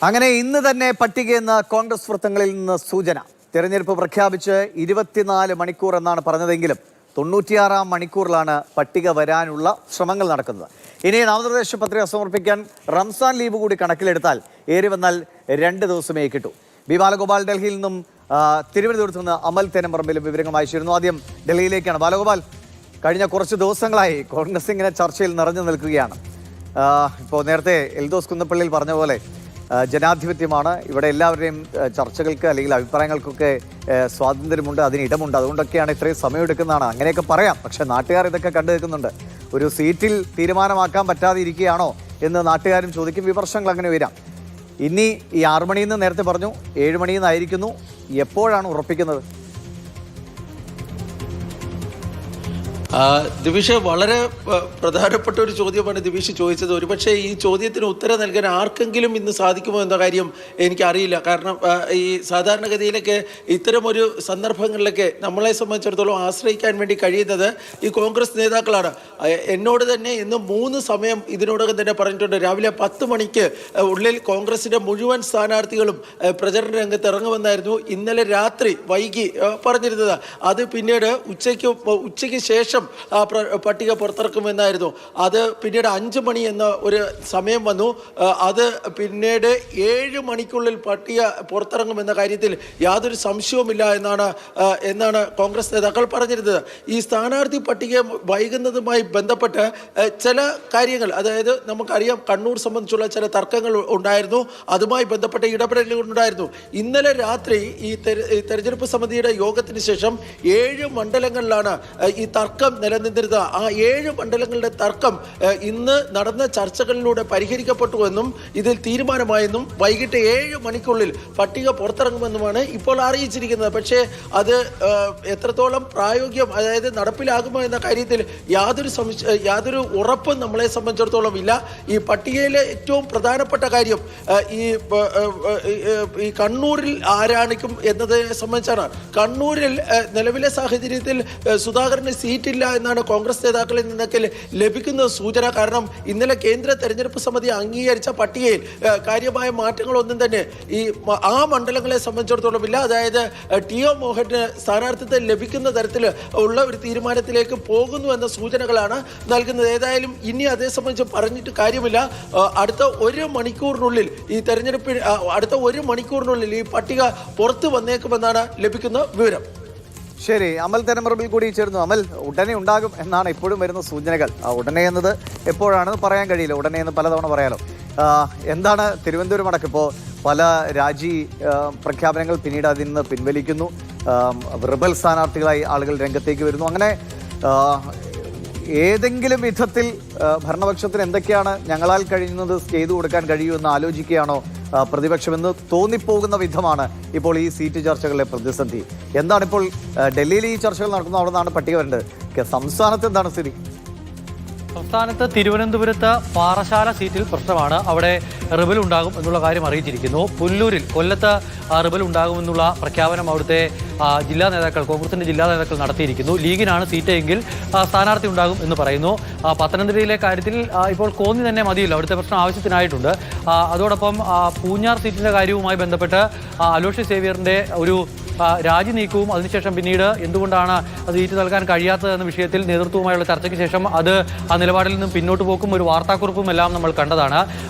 അങ്ങനെ ഇന്ന് തന്നെ പട്ടികയെന്ന് കോൺഗ്രസ് വൃത്തങ്ങളിൽ നിന്ന് സൂചന. തെരഞ്ഞെടുപ്പ് പ്രഖ്യാപിച്ച് 24 മണിക്കൂർ എന്നാണ് പറഞ്ഞതെങ്കിലും 96-ാം മണിക്കൂറിലാണ് പട്ടിക വരാനുള്ള ശ്രമങ്ങൾ നടക്കുന്നത്. ഇനി നാമനിർദ്ദേശ പത്രിക സമർപ്പിക്കാൻ റംസാൻ ലീവ് കൂടി കണക്കിലെടുത്താൽ ഏറി വന്നാൽ 2 ദിവസമേ കിട്ടൂ. ബി ബാലഗോപാൽ ഡൽഹിയിൽ നിന്നും തിരുവനന്തപുരത്ത് നിന്ന് അമൽ തേനമ്പറമ്പിലും വിവരങ്ങൾ അയച്ചിരുന്നു. ആദ്യം ഡൽഹിയിലേക്കാണ്. ബാലഗോപാൽ, കഴിഞ്ഞ കുറച്ച് ദിവസങ്ങളായി കോൺഗ്രസ് ഇങ്ങനെ ചർച്ചയിൽ നിറഞ്ഞു നിൽക്കുകയാണ്. ഇപ്പോൾ നേരത്തെ എൽദോസ് കുന്നപ്പള്ളിയിൽ പറഞ്ഞ പോലെ ജനാധിപത്യമാണ്, ഇവിടെ എല്ലാവരുടെയും ചർച്ചകൾക്ക് അല്ലെങ്കിൽ അഭിപ്രായങ്ങൾക്കൊക്കെ സ്വാതന്ത്ര്യമുണ്ട്, അതിനിടമുണ്ട്, അതുകൊണ്ടൊക്കെയാണ് ഇത്രയും സമയമെടുക്കുന്നതാണ്, അങ്ങനെയൊക്കെ പറയാം. പക്ഷേ നാട്ടുകാർ ഇതൊക്കെ കണ്ടു നിൽക്കുന്നുണ്ട്. ഒരു സീറ്റിൽ തീരുമാനമാക്കാൻ പറ്റാതെ ഇരിക്കുകയാണോ എന്ന് നാട്ടുകാരും ചോദിക്കും. വിമർശനങ്ങൾ അങ്ങനെ വരാം. ഇനി ഈ 6 മണിയിൽ നിന്ന് നേരത്തെ പറഞ്ഞു 7 മണിയിൽ നിന്നായിരിക്കുന്നു. എപ്പോഴാണ് ഉറപ്പിക്കുന്നത്? ദിവിഷ്, വളരെ പ്രധാനപ്പെട്ട ഒരു ചോദ്യമാണ് ദിവിഷ് ചോദിച്ചത്. ഒരുപക്ഷെ ഈ ചോദ്യത്തിന് ഉത്തരം നൽകാൻ ആർക്കെങ്കിലും ഇന്ന് സാധിക്കുമോ എന്ന കാര്യം എനിക്കറിയില്ല. കാരണം ഈ സാധാരണഗതിയിലൊക്കെ ഇത്തരമൊരു സന്ദർഭങ്ങളിലൊക്കെ നമ്മളെ സംബന്ധിച്ചിടത്തോളം ആശ്രയിക്കാൻ വേണ്ടി കഴിയുന്നത് ഈ കോൺഗ്രസ് നേതാക്കളാണ്. എന്നോട് തന്നെ ഇന്ന് 3 സമയം ഇതിനോടകം തന്നെ പറഞ്ഞിട്ടുണ്ട്. രാവിലെ 10 മണിക്ക് ഉള്ളിൽ കോൺഗ്രസിൻ്റെ മുഴുവൻ സ്ഥാനാർത്ഥികളും പ്രചരണ രംഗത്ത് ഇറങ്ങുമെന്നായിരുന്നു ഇന്നലെ രാത്രി വൈകി പറഞ്ഞിരുന്നത്. അത് പിന്നീട് ഉച്ചയ്ക്ക് ശേഷം പട്ടിക പുറത്തിറക്കുമെന്നായിരുന്നു. അത് പിന്നീട് 5 മണി എന്ന ഒരു സമയം വന്നു. അത് പിന്നീട് 7 മണിക്കുള്ളിൽ പട്ടിക പുറത്തിറങ്ങുമെന്ന കാര്യത്തിൽ യാതൊരു സംശയവുമില്ല എന്നാണ് കോൺഗ്രസ് നേതാക്കൾ പറഞ്ഞിരുന്നത്. ഈ സ്ഥാനാർത്ഥി പട്ടിക വൈകുന്നതുമായി ബന്ധപ്പെട്ട് ചില കാര്യങ്ങൾ, അതായത് നമുക്കറിയാം കണ്ണൂർ സംബന്ധിച്ചുള്ള ചില തർക്കങ്ങൾ ഉണ്ടായിരുന്നു, അതുമായി ബന്ധപ്പെട്ട ഇടപെടലുകൾ ഉണ്ടായിരുന്നു. ഇന്നലെ രാത്രി ഈ തെരഞ്ഞെടുപ്പ് സമിതിയുടെ യോഗത്തിന് ശേഷം 7 മണ്ഡലങ്ങളിലാണ് ഈ തർക്കം നിലനിന്നിരുന്നത്. ആ 7 മണ്ഡലങ്ങളുടെ തർക്കം ഇന്ന് നടന്ന ചർച്ചകളിലൂടെ പരിഹരിക്കപ്പെട്ടുവെന്നും ഇതിൽ തീരുമാനമായെന്നും വൈകിട്ട് 7 മണിക്കുള്ളിൽ പട്ടിക പുറത്തിറങ്ങുമെന്നുമാണ് ഇപ്പോൾ അറിയിച്ചിരിക്കുന്നത്. പക്ഷേ അത് എത്രത്തോളം പ്രായോഗികം, അതായത് നടപ്പിലാകുമോ എന്ന കാര്യത്തിൽ യാതൊരു ഉറപ്പും നമ്മളെ സംബന്ധിച്ചിടത്തോളം ഇല്ല. ഈ പട്ടികയിലെ ഏറ്റവും പ്രധാനപ്പെട്ട കാര്യം ഈ കണ്ണൂരിൽ ആരാണിക്കും എന്നതിനെ സംബന്ധിച്ചാണ്. കണ്ണൂരിൽ നിലവിലെ സാഹചര്യത്തിൽ സുധാകരന് സീറ്റില്ല എന്നാണ് കോൺഗ്രസ് നേതാക്കളിൽ നിന്നൊക്കെ ലഭിക്കുന്ന സൂചന. കാരണം ഇന്നലെ കേന്ദ്ര തെരഞ്ഞെടുപ്പ് സമിതി അംഗീകരിച്ച പട്ടികയിൽ കാര്യമായ മാറ്റങ്ങളൊന്നും തന്നെ ആ മണ്ഡലങ്ങളെ സംബന്ധിച്ചിടത്തോളം ഇല്ല. അതായത് ടി.ഒ. മോഹന് സ്ഥാനാർത്ഥിത്വം ലഭിക്കുന്ന തരത്തിൽ ഉള്ള ഒരു തീരുമാനത്തിലേക്ക് പോകുന്നു എന്ന സൂചനകളാണ് നൽകുന്നത്. ഏതായാലും ഇനി അതേ സംബന്ധിച്ച് പറഞ്ഞിട്ട് കാര്യമില്ല. അടുത്ത 1 മണിക്കൂറിനുള്ളിൽ അടുത്ത 1 മണിക്കൂറിനുള്ളിൽ ഈ പട്ടിക പുറത്തു വന്നേക്കുമെന്നാണ് ലഭിക്കുന്ന വിവരം. ശരി, അമൽ തേനമ്പറമ്പിൽ കൂടി ചേർന്നു. അമൽ, ഉടനെ ഉണ്ടാകും എന്നാണ് ഇപ്പോഴും വരുന്ന സൂചനകൾ. ഉടനെ എന്നത് എപ്പോഴാണെന്ന് പറയാൻ കഴിയില്ല, ഉടനെ എന്ന് പലതവണ പറയാലോ. എന്താണ് തിരുവനന്തപുരം അടക്കം ഇപ്പോൾ പല പ്രഖ്യാപനങ്ങൾ പിന്നീട് അതിൽ നിന്ന് പിൻവലിക്കുന്നു. റിബൽ സ്ഥാനാർത്ഥികളായി ആളുകൾ രംഗത്തേക്ക് വരുന്നു. അങ്ങനെ ഏതെങ്കിലും വിധത്തിൽ ഭരണപക്ഷത്തിന് എന്തൊക്കെയാണ് ഞങ്ങളാൽ കഴിയുന്നത് ചെയ്തു കൊടുക്കാൻ കഴിയുമെന്ന് ആലോചിക്കുകയാണോ പ്രതിപക്ഷമെന്ന് തോന്നിപ്പോകുന്ന വിധമാണ് ഇപ്പോൾ ഈ സീറ്റ് ചർച്ചകളിലെ പ്രതിസന്ധി. എന്താണ് ഇപ്പോൾ ഡൽഹിയിൽ ഈ ചർച്ചകൾ നടക്കുന്നത്? അവിടെ നിന്നാണ് പട്ടിക വരേണ്ടത്. സംസ്ഥാനത്ത് എന്താണ് സ്ഥിതി? സംസ്ഥാനത്ത് തിരുവനന്തപുരത്ത് പാറശാല സീറ്റിൽ പ്രശ്നമാണ്. അവിടെ റിബൽ ഉണ്ടാകും എന്നുള്ള കാര്യം അറിയിച്ചിരിക്കുന്നു. പുല്ലൂരിൽ, കൊല്ലത്ത് റിബൽ ഉണ്ടാകുമെന്നുള്ള പ്രഖ്യാപനം അവിടുത്തെ ജില്ലാ നേതാക്കൾ, കോൺഗ്രസിൻ്റെ ജില്ലാ നേതാക്കൾ നടത്തിയിരിക്കുന്നു. ലീഗിനാണ് സീറ്റ് എങ്കിൽ സ്ഥാനാർത്ഥി ഉണ്ടാകും എന്ന് പറയുന്നു. പത്തനംതിട്ടയിലെ കാര്യത്തിൽ ഇപ്പോൾ കോന്നി തന്നെ മതിയല്ലോ, അവിടുത്തെ പ്രശ്നം ആവശ്യത്തിനായിട്ടുണ്ട്. അതോടൊപ്പം പൂഞ്ഞാർ സീറ്റിൻ്റെ കാര്യവുമായി ബന്ധപ്പെട്ട് അലോഷ്യസ് സേവ്യറിൻ്റെ ഒരു രാജി നീക്കവും അതിനുശേഷം പിന്നീട് എന്തുകൊണ്ടാണ് അത് സീറ്റ് നൽകാൻ കഴിയാത്തത് എന്ന വിഷയത്തിൽ നേതൃത്വവുമായുള്ള ചർച്ചയ്ക്ക് ശേഷം അത് ആ നിലപാടിൽ നിന്നും പിന്നോട്ട് പോക്കും ഒരു വാർത്താക്കുറിപ്പും എല്ലാം നമ്മൾ കണ്ടതാണ്.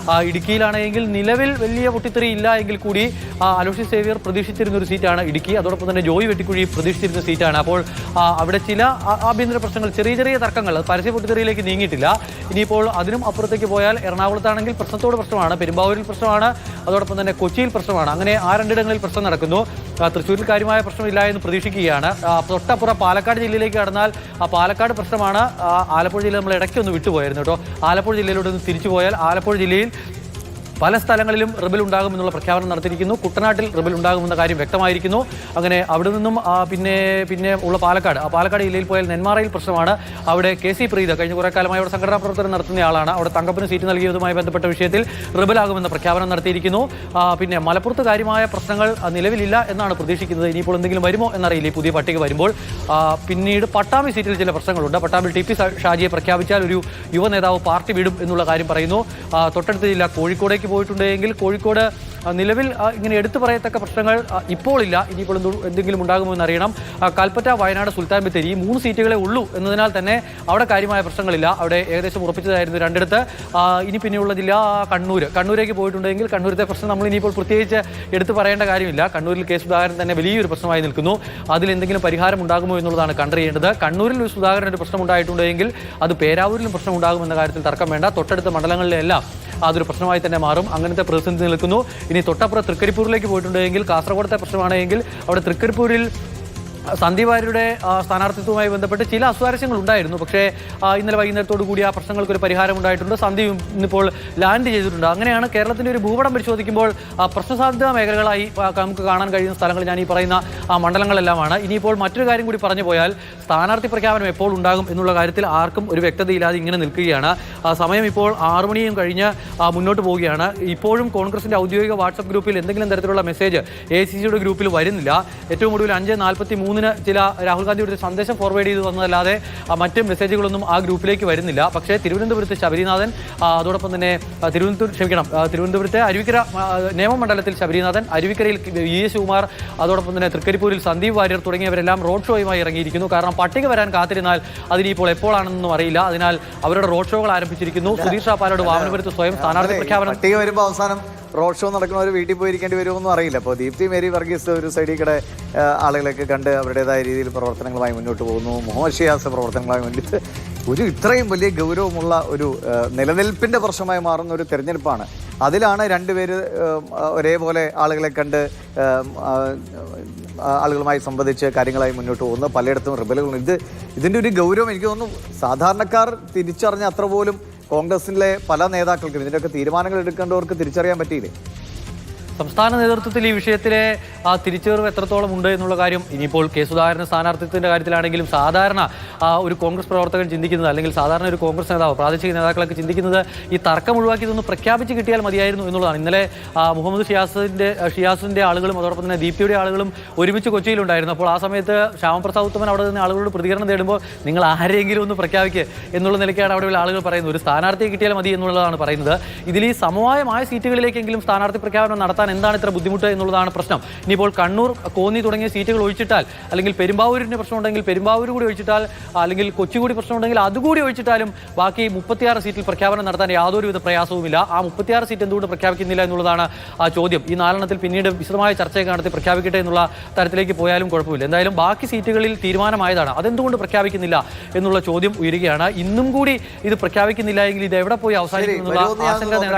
ഇടുക്കിയിലാണെങ്കിൽ നിലവിൽ വലിയ പൊട്ടിത്തെറി ഇല്ല എങ്കിൽ കൂടി അലോഷ്യസ് സേവ്യർ പ്രതീക്ഷിച്ചിരുന്ന ഒരു സീറ്റാണ് ഇടുക്കി. അതോടൊപ്പം തന്നെ ജോയി വെട്ടിക്കുഴി പ്രതീക്ഷിച്ചിരുന്ന സീറ്റാണ്. അപ്പോൾ അവിടെ ചില ആഭ്യന്തര പ്രശ്നങ്ങൾ, ചെറിയ തർക്കങ്ങൾ, പരസ്യ പൊട്ടിത്തെറിയിലേക്ക് നീങ്ങിയിട്ടില്ല. ഇനിയിപ്പോൾ അതിനും അപ്പുറത്തേക്ക് പോയാൽ എറണാകുളത്താണെങ്കിൽ പ്രശ്നത്തോട് പ്രശ്നമാണ്, പെരുമ്പാവൂരിൽ പ്രശ്നമാണ്, അതോടൊപ്പം തന്നെ കൊച്ചിയിൽ പ്രശ്നമാണ്. അങ്ങനെ 2 പ്രശ്നം നടക്കുന്നു. തൃശ്ശൂരിൽ കാര്യമായ പ്രശ്നമില്ല എന്ന് പ്രതീക്ഷിക്കുകയാണ്. തൊട്ടപ്പുറം പാലക്കാട് ജില്ലയിലേക്ക് കടന്നാൽ പാലക്കാട് പ്രശ്നമാണ്. ആലപ്പുഴ ജില്ല നമ്മൾ ഇടയ്ക്കൊന്ന് വിട്ടുപോയായിരുന്നു കേട്ടോ. ആലപ്പുഴ ജില്ലയിലൂടെ ഒന്ന് തിരിച്ചു പോയാൽ ആലപ്പുഴ ജില്ലയിൽ പല സ്ഥലങ്ങളിലും റിബൽ ഉണ്ടാകുമെന്നുള്ള പ്രഖ്യാപനം നടത്തിയിരിക്കുന്നു. കുട്ടനാട്ടിൽ റിബൽ ഉണ്ടാകുമെന്ന കാര്യം വ്യക്തമായിരിക്കുന്നു. അങ്ങനെ അവിടെ നിന്നും പിന്നെ ഉള്ള പാലക്കാട് ജില്ലയിൽ പോയാൽ നെന്മാറയിൽ പ്രശ്നമാണ്. അവിടെ KC പ്രീത കഴിഞ്ഞ കുറേ കാലമായി അവിടെ സംഘടനാ പ്രവർത്തനം നടത്തുന്ന ആളാണ്. അവിടെ തങ്കപ്പന് സീറ്റ് നൽകിയതുമായി ബന്ധപ്പെട്ട വിഷയത്തിൽ റിബലാകുമെന്ന പ്രഖ്യാപനം നടത്തിയിരിക്കുന്നു. പിന്നെ മലപ്പുറത്ത് കാര്യമായ പ്രശ്നങ്ങൾ നിലവിലില്ല എന്നാണ് പ്രതീക്ഷിക്കുന്നത്. ഇനിയിപ്പോൾ എന്തെങ്കിലും വരുമോ എന്നറിയില്ല ഈ പുതിയ പട്ടിക വരുമ്പോൾ. പിന്നീട് പട്ടാമ്പി സീറ്റിൽ ചില പ്രശ്നങ്ങളുണ്ട്. പട്ടാമ്പിൽ TP ഷാജിയെ പ്രഖ്യാപിച്ചാൽ ഒരു യുവ നേതാവ് പാർട്ടി വിടും എന്നുള്ള കാര്യം പറയുന്നു. തൊട്ടടുത്ത ജില്ല കോഴിക്കോടേക്ക് കോഴിക്കോടേക്ക് പോയിട്ടുണ്ടെങ്കിൽ കോഴിക്കോട് നിലവിൽ ഇങ്ങനെ എടുത്തു പറയത്തക്ക പ്രശ്നങ്ങൾ ഇപ്പോൾ ഇല്ല. ഇനിയിപ്പോൾ എന്തെങ്കിലും ഉണ്ടാകുമോ എന്നറിയണം. കൽപ്പറ്റ, വയനാട്, സുൽത്താൻ ബത്തേരി ഈ 3 സീറ്റുകളെ ഉള്ളൂ എന്നതിനാൽ തന്നെ അവിടെ കാര്യമായ പ്രശ്നങ്ങളില്ല. അവിടെ ഏകദേശം ഉറപ്പിച്ചതായിരുന്നു 2 ഇനി പിന്നെയുള്ള ജില്ല കണ്ണൂരേക്ക് പോയിട്ടുണ്ടെങ്കിൽ കണ്ണൂരത്തെ പ്രശ്നം നമ്മൾ ഇനിയിപ്പോൾ പ്രത്യേകിച്ച് എടുത്തു പറയേണ്ട കാര്യമില്ല. കണ്ണൂരിൽ കെ സുധാകരൻ തന്നെ വലിയൊരു പ്രശ്നമായി നിൽക്കുന്നു. അതിലെന്തെങ്കിലും പരിഹാരം ഉണ്ടാകുമോ എന്നുള്ളതാണ് കണ്ടറിയേണ്ടത്. കണ്ണൂരിൽ ഒരു സുധാകരൻ്റെ പ്രശ്നം ഉണ്ടായിട്ടുണ്ടെങ്കിൽ അത് പേരാവൂരിലും പ്രശ്നം ഉണ്ടാകുമെന്ന കാര്യത്തിൽ തർക്കം വേണ്ട. തൊട്ടടുത്ത മണ്ഡലങ്ങളിലെല്ലാം അതൊരു പ്രശ്നമായി തന്നെ മാറും. അങ്ങനത്തെ പ്രതിസന്ധി നിൽക്കുന്നു. ഇനി തൊട്ടപ്പുറം തൃക്കരിപ്പൂരിലേക്ക് പോയിട്ടുണ്ടെങ്കിൽ കാസർഗോഡത്തെ പ്രശ്നമാണെങ്കിൽ അവിടെ തൃക്കരിപ്പൂരിൽ സന്ദീപ് വാര്യരുടെ സ്ഥാനാർത്ഥിത്വവുമായി ബന്ധപ്പെട്ട് ചില അസ്വാരസ്യങ്ങൾ ഉണ്ടായിരുന്നു. പക്ഷേ ഇന്നലെ വൈകുന്നേരത്തോടു കൂടി ആ പ്രശ്നങ്ങൾക്ക് ഒരു പരിഹാരം ഉണ്ടായിട്ടുണ്ട്. സന്ദീപ് ഇന്നിപ്പോൾ ലാൻഡ് ചെയ്തിട്ടുണ്ട്. അങ്ങനെയാണ് കേരളത്തിൻ്റെ ഒരു ഭൂപടം പരിശോധിക്കുമ്പോൾ പ്രശ്നസാധ്യതാ മേഖലകളായി നമുക്ക് കാണാൻ കഴിയുന്ന സ്ഥലങ്ങൾ ഞാൻ ഈ പറയുന്ന മണ്ഡലങ്ങളെല്ലാമാണ്. ഇനിയിപ്പോൾ മറ്റൊരു കാര്യം കൂടി പറഞ്ഞു പോയാൽ സ്ഥാനാർത്ഥി പ്രഖ്യാപനം എപ്പോൾ ഉണ്ടാകും എന്നുള്ള കാര്യത്തിൽ ആർക്കും ഒരു വ്യക്തതയില്ലാതെ ഇങ്ങനെ നിൽക്കുകയാണ്. സമയം ഇപ്പോൾ 6 മണിയും കഴിഞ്ഞ് മുന്നോട്ട് പോവുകയാണ്. ഇപ്പോഴും കോൺഗ്രസിൻ്റെ ഔദ്യോഗിക വാട്സപ്പ് ഗ്രൂപ്പിൽ എന്തെങ്കിലും തരത്തിലുള്ള മെസ്സേജ് AICCയുടെ ഗ്രൂപ്പിൽ വരുന്നില്ല. ഏറ്റവും ഒടുവിൽ 5:43 ചില രാഹുൽ ഗാന്ധിയുടെ സന്ദേശം ഫോർവേഡ് ചെയ്ത് വന്നതല്ലാതെ മറ്റ് മെസ്സേജുകളൊന്നും ആ ഗ്രൂപ്പിലേക്ക് വരുന്നില്ല. പക്ഷേ തിരുവനന്തപുരത്ത് ശബരിനാഥൻ, അതോടൊപ്പം തന്നെ തിരുവനന്തപുരത്തെ അരുവിക്കര നിയമമണ്ഡലത്തിൽ ശബരിനാഥൻ, അരുവിക്കരയിൽ VS ശിവകുമാർ, അതോടൊപ്പം തന്നെ തൃക്കരിപ്പൂരിൽ സന്ദീപ് വാര്യർ തുടങ്ങിയവരെല്ലാം റോഡ് ഷോയുമായി ഇറങ്ങിയിരിക്കുന്നു. കാരണം പട്ടിക വരാൻ കാത്തിരുന്നാൽ അതിനിപ്പോൾ എപ്പോഴാണെന്നൊന്നും അറിയില്ല. അതിനാൽ അവരുടെ റോഡ് ഷോകൾ ആരംഭിച്ചിരിക്കുന്നു. സുധീർ ഷാപ്പാലോട് വാമനപുരത്ത് സ്വയം സ്ഥാനാർത്ഥി പ്രഖ്യാപനം പട്ടിക വരുമ്പോൾ അവസാനം റോഡ് ഷോ നടക്കുന്നവർ വീട്ടിൽ പോയിരിക്കേണ്ടി വരുമെന്നും അറിയില്ല. അപ്പോൾ ദീപ്തി മേരി വർഗീസ് ഒരു സൈഡിൽ കൂടെ ആളുകളൊക്കെ കണ്ട് അവരുടേതായ രീതിയിൽ പ്രവർത്തനങ്ങളുമായി മുന്നോട്ട് പോകുന്നു. മുഹമ്മദ് ഷിയാസ് പ്രവർത്തനങ്ങളുമായി മുന്നിട്ട് ഇത്രയും വലിയ ഗൗരവമുള്ള ഒരു നിലനിൽപ്പിൻ്റെ പ്രശ്നമായി മാറുന്ന ഒരു തെരഞ്ഞെടുപ്പാണ്. അതിലാണ് 2 പേര് ഒരേപോലെ ആളുകളെ കണ്ട് ആളുകളുമായി സംബന്ധിച്ച് കാര്യങ്ങളായി മുന്നോട്ട് പോകുന്നത്. പലയിടത്തും റിബലുകളുണ്ട്. ഇതിൻ്റെ ഒരു ഗൗരവം എനിക്ക് തോന്നുന്നു സാധാരണക്കാർ തിരിച്ചറിഞ്ഞ അത്ര പോലും കോൺഗ്രസിലെ പല നേതാക്കൾക്കും ഇതിൻ്റെയൊക്കെ തീരുമാനങ്ങൾ എടുക്കേണ്ടവർക്ക് തിരിച്ചറിയാൻ പറ്റിയില്ലേ? സംസ്ഥാന നേതൃത്വത്തിൽ ഈ വിഷയത്തിലെ തിരിച്ചറിവ് എത്രത്തോളം ഉണ്ട് എന്നുള്ള കാര്യം ഇനിയിപ്പോൾ കെ സുധാകരൻ സ്ഥാനാർത്ഥിത്വത്തിൻ്റെ കാര്യത്തിലാണെങ്കിലും സാധാരണ ഒരു കോൺഗ്രസ് പ്രവർത്തകൻ ചിന്തിക്കുന്നത്, അല്ലെങ്കിൽ സാധാരണ ഒരു കോൺഗ്രസ് നേതാവ്, പ്രാദേശിക നേതാക്കളൊക്കെ ചിന്തിക്കുന്നത് ഈ തർക്കം ഒഴിവാക്കി ഇതൊന്ന് പ്രഖ്യാപിച്ച് കിട്ടിയാൽ മതിയായിരുന്നു എന്നുള്ളതാണ്. ഇന്നലെ മുഹമ്മദ് ഷിയാസിൻ്റെ ആളുകളും അതോടൊപ്പം തന്നെ ദീപ്തിയുടെ ആളുകളും ഒരുമിച്ച് കൊച്ചിയിലുണ്ടായിരുന്നു. അപ്പോൾ ആ സമയത്ത് ശ്യാമപ്രസാദ് ഉത്തമൻ അവിടെ നിന്ന് ആളുകളോട് പ്രതികരണം തേടുമ്പോൾ നിങ്ങൾ ആരെങ്കിലും ഒന്ന് പ്രഖ്യാപിക്കുക എന്നുള്ള നിലയ്ക്കാണ് അവിടെയുള്ള ആളുകൾ പറയുന്നത്. ഒരു സ്ഥാനാർത്ഥിയെ കിട്ടിയാൽ മതി എന്നുള്ളതാണ് പറയുന്നത്. ഇതിൽ ഈ സമവായമായ സീറ്റുകളിലേക്കെങ്കിലും സ്ഥാനാർത്ഥി പ്രഖ്യാപനം നടത്താൻ എന്താണ് ഇത്ര ബുദ്ധിമുട്ട് എന്നുള്ളതാണ് പ്രശ്നം. ഇനിയിപ്പോൾ കണ്ണൂർ, കോന്നി തുടങ്ങിയ സീറ്റുകൾ ഒഴിച്ചിട്ടാൽ, അല്ലെങ്കിൽ പെരുമ്പാവൂരിൻ്റെ പ്രശ്നമുണ്ടെങ്കിൽ പെരുമ്പാവൂർ കൂടി ഒഴിച്ചിട്ടാൽ, അല്ലെങ്കിൽ കൊച്ചി കൂടി പ്രശ്നമുണ്ടെങ്കിൽ അതുകൂടി ഒഴിച്ചിട്ടാലും ബാക്കി 36 സീറ്റിൽ പ്രഖ്യാപനം നടത്താൻ യാതൊരുവിധ പ്രയാസവുമില്ല. ആ 36 സീറ്റ് എന്തുകൊണ്ട് പ്രഖ്യാപിക്കുന്നില്ല എന്നുള്ളതാണ് ആ ചോദ്യം. ഈ 4 പിന്നീട് വിശദമായ ചർച്ചയൊക്കെ നടത്തി പ്രഖ്യാപിക്കട്ടെ എന്നുള്ള തരത്തിലേക്ക് പോയാലും കുഴപ്പമില്ല. എന്തായാലും ബാക്കി സീറ്റുകളിൽ തീരുമാനമായതാണ്. അതെന്തുകൊണ്ട് പ്രഖ്യാപിക്കുന്നില്ല എന്നുള്ള ചോദ്യം ഉയരുകയാണ്. ഇന്നും കൂടി ഇത് പ്രഖ്യാപിക്കുന്നില്ല എങ്കിൽ ഇത് എവിടെ പോയി അവസാനിക്കും എന്നുള്ള ആശങ്ക